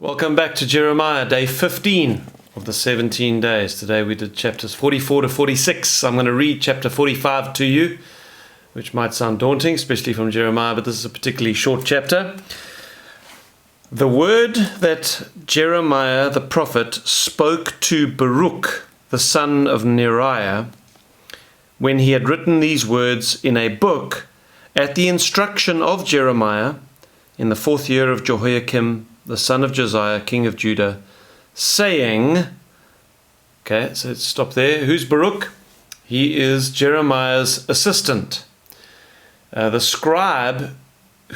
Welcome back to Jeremiah, day 15 of the 17 days. Today we did chapters 44 to 46. I'm going to read chapter 45 to you, which might sound daunting, especially from Jeremiah, but this is a particularly short chapter. The word that Jeremiah the prophet spoke to Baruch, the son of Neriah, when he had written these words in a book at the instruction of Jeremiah in the 4th year of Jehoiakim, the son of Josiah, king of Judah, saying, okay, so let's stop there. Who's Baruch? He is Jeremiah's assistant, the scribe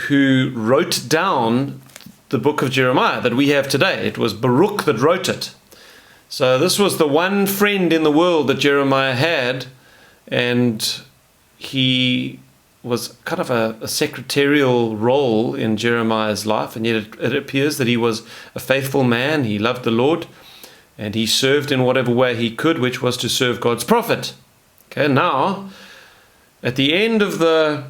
who wrote down the book of Jeremiah that we have today. It was Baruch that wrote it. So this was the one friend in the world that Jeremiah had, and he was kind of a secretarial role in Jeremiah's life, and yet it appears that he was a faithful man. He loved the Lord, and he served in whatever way he could, which was to serve God's prophet. Okay, now, at the end of the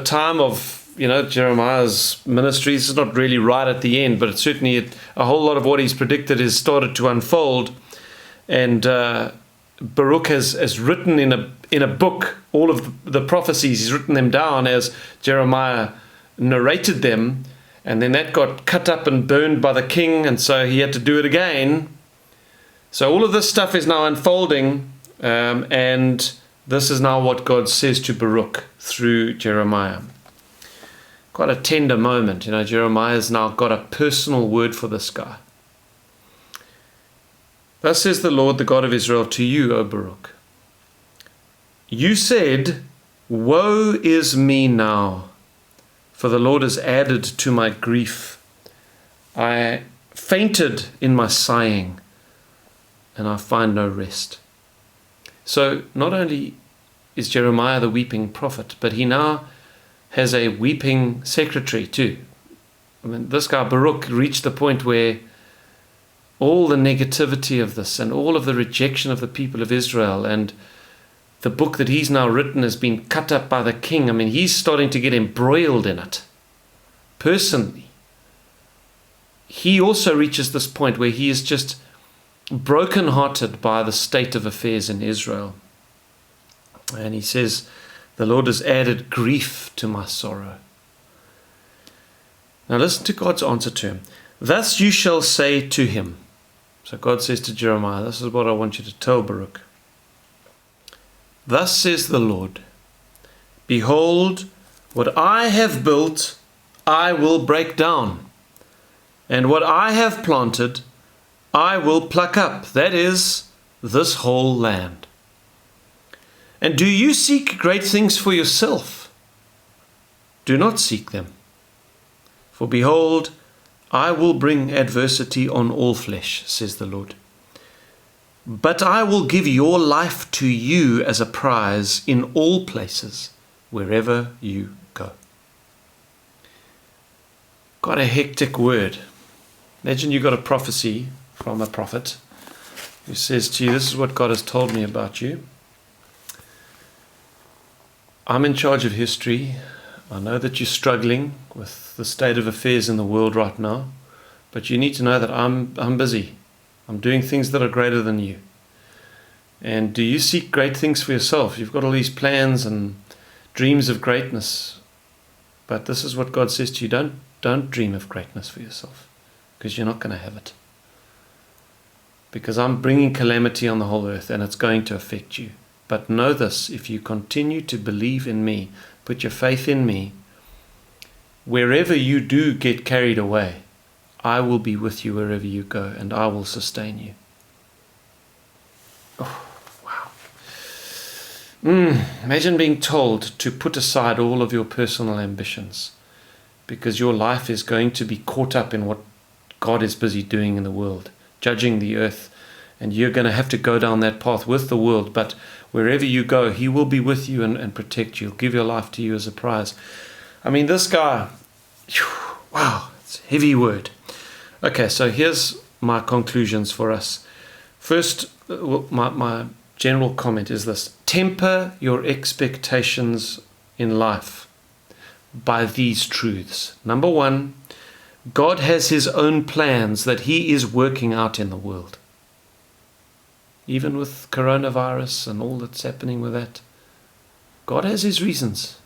time of Jeremiah's ministry, this is not really right at the end, but it's certainly a whole lot of what he's predicted has started to unfold, and Baruch has written in a book all of the prophecies. He's written them down as Jeremiah narrated them, and then that got cut up and burned by the king, and so he had to do it again. So all of this stuff is now unfolding, and this is now what God says to Baruch through Jeremiah. Quite a tender moment. Jeremiah's now got a personal word for this guy. Thus says the Lord, the God of Israel, to you, O Baruch. You said, woe is me now, for the Lord has added to my grief. I fainted in my sighing, and I find no rest. So not only is Jeremiah the weeping prophet, but he now has a weeping secretary too. This guy Baruch reached the point where all the negativity of this and all of the rejection of the people of Israel and the book that he's now written has been cut up by the king. He's starting to get embroiled in it. Personally, he also reaches this point where he is just brokenhearted by the state of affairs in Israel. And he says, the Lord has added grief to my sorrow. Now listen to God's answer to him. Thus you shall say to him. So God says to Jeremiah, this is what I want you to tell Baruch. Thus says the Lord, behold, what I have built, I will break down, and what I have planted, I will pluck up, that is, this whole land. And do you seek great things for yourself? Do not seek them. For behold, I will bring adversity on all flesh, says the Lord. But I will give your life to you as a prize in all places, wherever you go. Quite a hectic word. Imagine you got a prophecy from a prophet who says to you, this is what God has told me about you. I'm in charge of history. I know that you're struggling with the state of affairs in the world right now, but you need to know that I'm busy. I'm doing things that are greater than you. And do you seek great things for yourself? You've got all these plans and dreams of greatness, but this is what God says to you. Don't dream of greatness for yourself, because you're not going to have it. Because I'm bringing calamity on the whole earth, and it's going to affect you. But know this, if you continue to believe in me, put your faith in me, wherever you do get carried away, I will be with you wherever you go, and I will sustain you. Oh, wow. Imagine being told to put aside all of your personal ambitions, because your life is going to be caught up in what God is busy doing in the world, judging the earth, and you're going to have to go down that path with the world, but wherever you go, he will be with you and protect you. He'll give your life to you as a prize. This guy, wow, it's a heavy word. Okay, so here's my conclusions for us. First, my general comment is this. Temper your expectations in life by these truths. Number one, God has his own plans that he is working out in the world. Even with coronavirus and all that's happening with that, God has his reasons.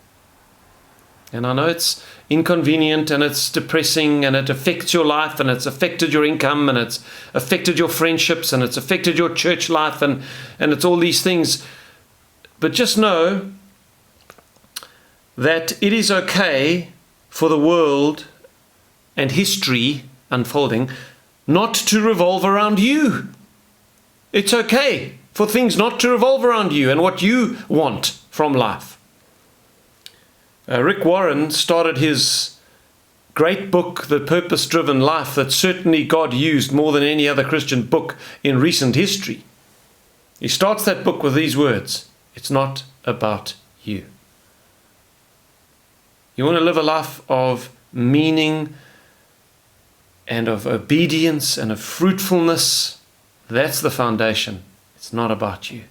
And I know it's inconvenient and it's depressing and it affects your life and it's affected your income and it's affected your friendships and it's affected your church life and it's all these things. But just know that it is okay for the world and history unfolding not to revolve around you. It's okay for things not to revolve around you and what you want from life. Rick Warren started his great book, The Purpose-Driven Life, that certainly God used more than any other Christian book in recent history. He starts that book with these words: it's not about you. You want to live a life of meaning and of obedience and of fruitfulness? That's the foundation. It's not about you.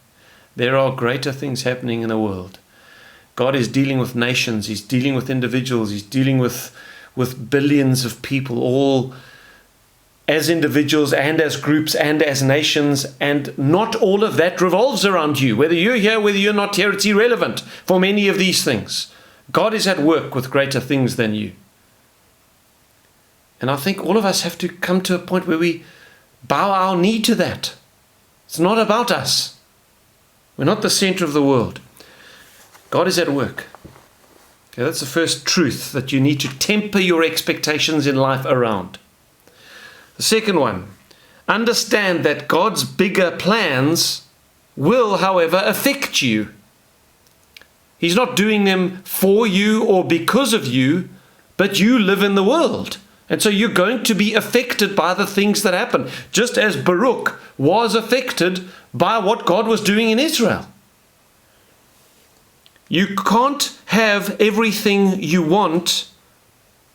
There are greater things happening in the world. God is dealing with nations. He's dealing with individuals. He's dealing with billions of people, all as individuals and as groups and as nations. And not all of that revolves around you. Whether you're here, whether you're not here, it's irrelevant for many of these things. God is at work with greater things than you. And I think all of us have to come to a point where we bow our knee to that. It's not about us. We're not the center of the world. God is at work. Okay, that's the first truth that you need to temper your expectations in life around. The second one, understand that God's bigger plans will, however, affect you. He's not doing them for you or because of you, but you live in the world. And so you're going to be affected by the things that happen, just as Baruch was affected by what God was doing in Israel. You can't have everything you want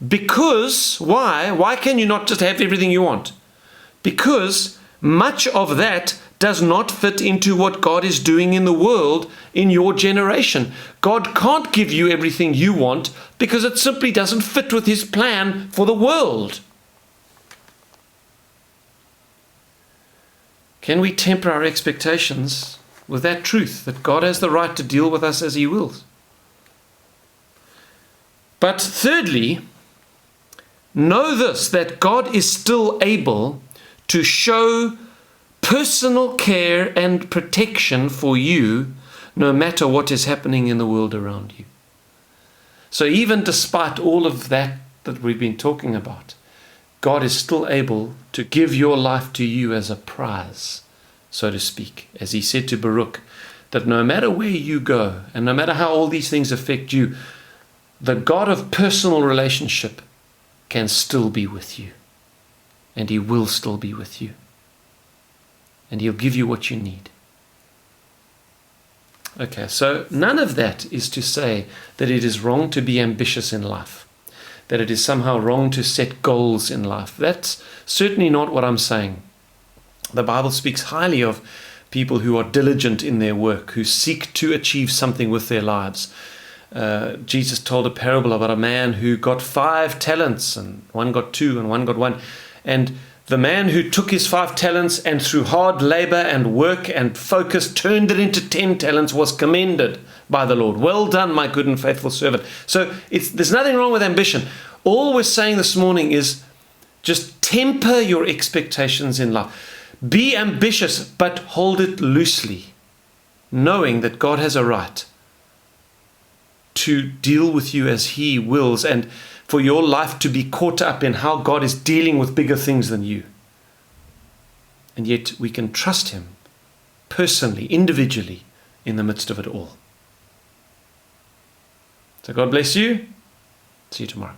because, why? Why can you not just have everything you want? Because much of that does not fit into what God is doing in the world in your generation. God can't give you everything you want because it simply doesn't fit with his plan for the world. Can we temper our expectations with that truth, that God has the right to deal with us as he wills? But thirdly, know this, that God is still able to show personal care and protection for you no matter what is happening in the world around you. So even despite all of that we've been talking about, God is still able to give your life to you as a prize, so to speak, as he said to Baruch, that no matter where you go and no matter how all these things affect you, the God of personal relationship can still be with you, and he will still be with you, and he'll give you what you need. Okay, so none of that is to say that it is wrong to be ambitious in life, that it is somehow wrong to set goals in life. That's certainly not what I'm saying. The Bible speaks highly of people who are diligent in their work, who seek to achieve something with their lives. Jesus told a parable about a man who got 5 talents, and one got 2 and one got 1. And the man who took his 5 talents and through hard labor and work and focus turned it into 10 talents was commended by the Lord. Well done, my good and faithful servant. So there's nothing wrong with ambition. All we're saying this morning is just temper your expectations in life. Be ambitious, but hold it loosely, knowing that God has a right to deal with you as he wills, and for your life to be caught up in how God is dealing with bigger things than you. And yet we can trust him personally, individually, in the midst of it all. So God bless you. See you tomorrow.